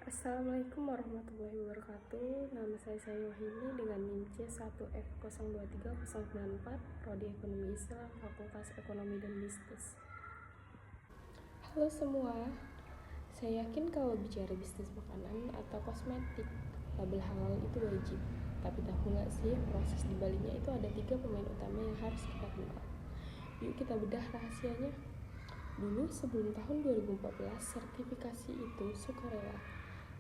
Assalamualaikum warahmatullahi wabarakatuh. Nama saya Wahini dengan NIM C1F023094, Prodi Ekonomi Islam, Fakultas Ekonomi dan Bisnis. Halo semua, saya yakin kalau bicara bisnis makanan atau kosmetik, label halal itu wajib. Tapi tahu nggak sih, proses dibaliknya itu ada 3 pemain utama yang harus kita kenal. Yuk kita bedah rahasianya. Dulu sebelum tahun 2014, sertifikasi itu sukarela.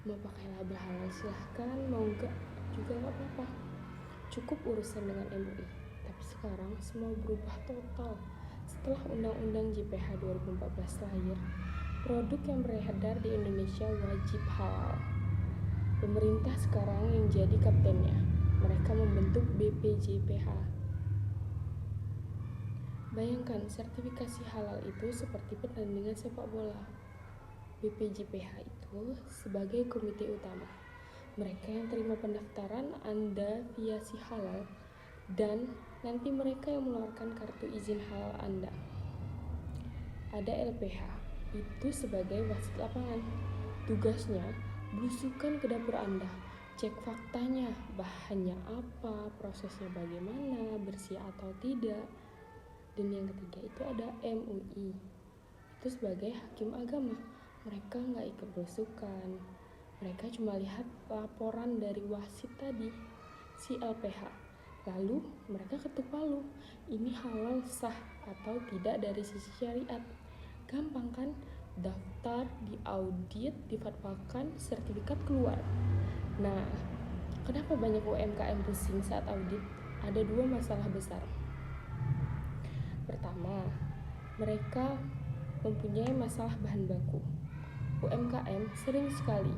Mau pakai label halal silahkan, mau enggak juga nggak apa-apa. Cukup urusan dengan MUI. Tapi sekarang semua berubah total. Setelah Undang-Undang JPH 2014 lahir, produk yang beredar di Indonesia wajib halal. Pemerintah sekarang yang jadi kaptennya. Mereka membentuk BPJPH. Bayangkan sertifikasi halal itu seperti pertandingan sepak bola. BPJPH itu sebagai komite utama. Mereka yang terima pendaftaran Anda via si halal dan nanti mereka yang mengeluarkan kartu izin halal Anda. Ada LPH, itu sebagai wasit lapangan. Tugasnya belusukan ke dapur Anda, cek faktanya, bahannya apa, prosesnya bagaimana, bersih atau tidak. Dan yang ketiga itu ada MUI, itu sebagai hakim agama. Mereka nggak ikut belusukan, mereka cuma lihat laporan dari wasit tadi, si LPH. Lalu mereka ketuk palu, ini halal sah atau tidak dari sisi syariat. Gampang kan? Daftar, diaudit, difatwakan, sertifikat keluar. Nah, kenapa banyak UMKM pusing saat audit? Ada 2 masalah besar. Pertama, mereka mempunyai masalah bahan baku. UMKM sering sekali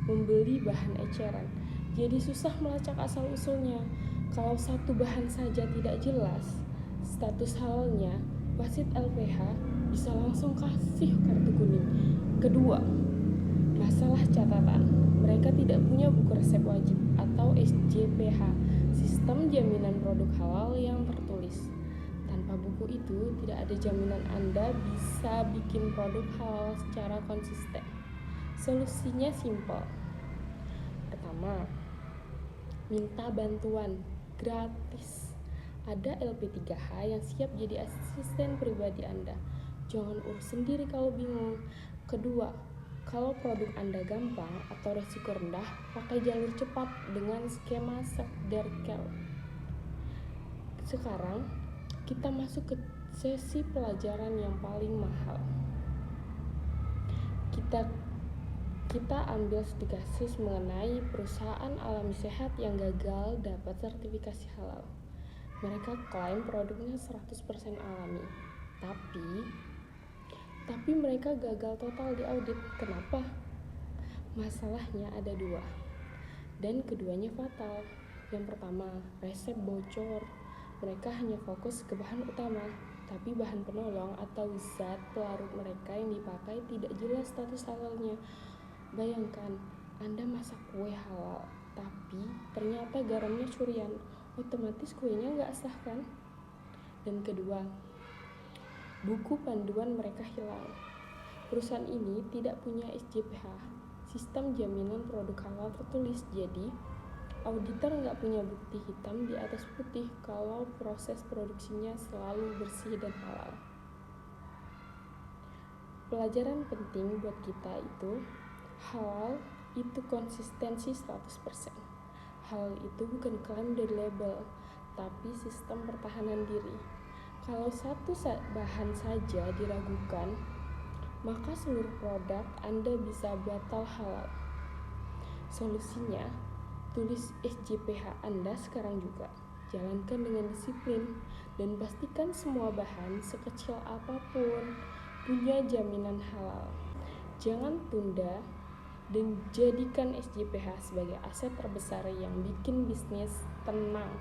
membeli bahan eceran, jadi susah melacak asal-usulnya. Kalau satu bahan saja tidak jelas status halalnya, wasit LPH bisa langsung kasih kartu kuning. Kedua, masalah catatan. Mereka tidak punya buku resep wajib atau SJPH, sistem jaminan produk halal yang tertulis. Tanpa buku itu, tidak ada jaminan Anda bisa bikin produk halal secara konsisten. Solusinya simpel. Pertama, minta bantuan gratis. Ada LP3H yang siap jadi asisten pribadi Anda. Jangan urus sendiri kalau bingung. Kedua, kalau produk Anda gampang atau resiko rendah, pakai jalur cepat dengan skema Self-Care. Sekarang kita masuk ke sesi pelajaran yang paling mahal. Kita ambil studi kasus mengenai perusahaan alami sehat yang gagal dapat sertifikasi halal. Mereka klaim produknya 100% alami. Tapi mereka gagal total di audit. Kenapa? Masalahnya ada 2. Dan keduanya fatal. Yang pertama, resep bocor. Mereka hanya fokus ke bahan utama, tapi bahan penolong atau zat pelarut mereka yang dipakai tidak jelas status halalnya. Bayangkan, Anda masak kue halal, tapi ternyata garamnya curian, otomatis kuenya nggak sah kan? Dan kedua, buku panduan mereka hilang. Perusahaan ini tidak punya SJPH, sistem jaminan produk halal tertulis, jadi auditor nggak punya bukti hitam di atas putih kalau proses produksinya selalu bersih dan halal. Pelajaran penting buat kita itu, halal itu konsistensi 100%. Halal itu bukan klaim dari label, tapi sistem pertahanan diri. Kalau satu bahan saja diragukan, maka seluruh produk Anda bisa batal halal. Solusinya, tulis SJPH Anda sekarang juga. Jalankan dengan disiplin dan pastikan semua bahan sekecil apapun punya jaminan halal. Jangan tunda dan jadikan SJPH sebagai aset terbesar yang bikin bisnis tenang.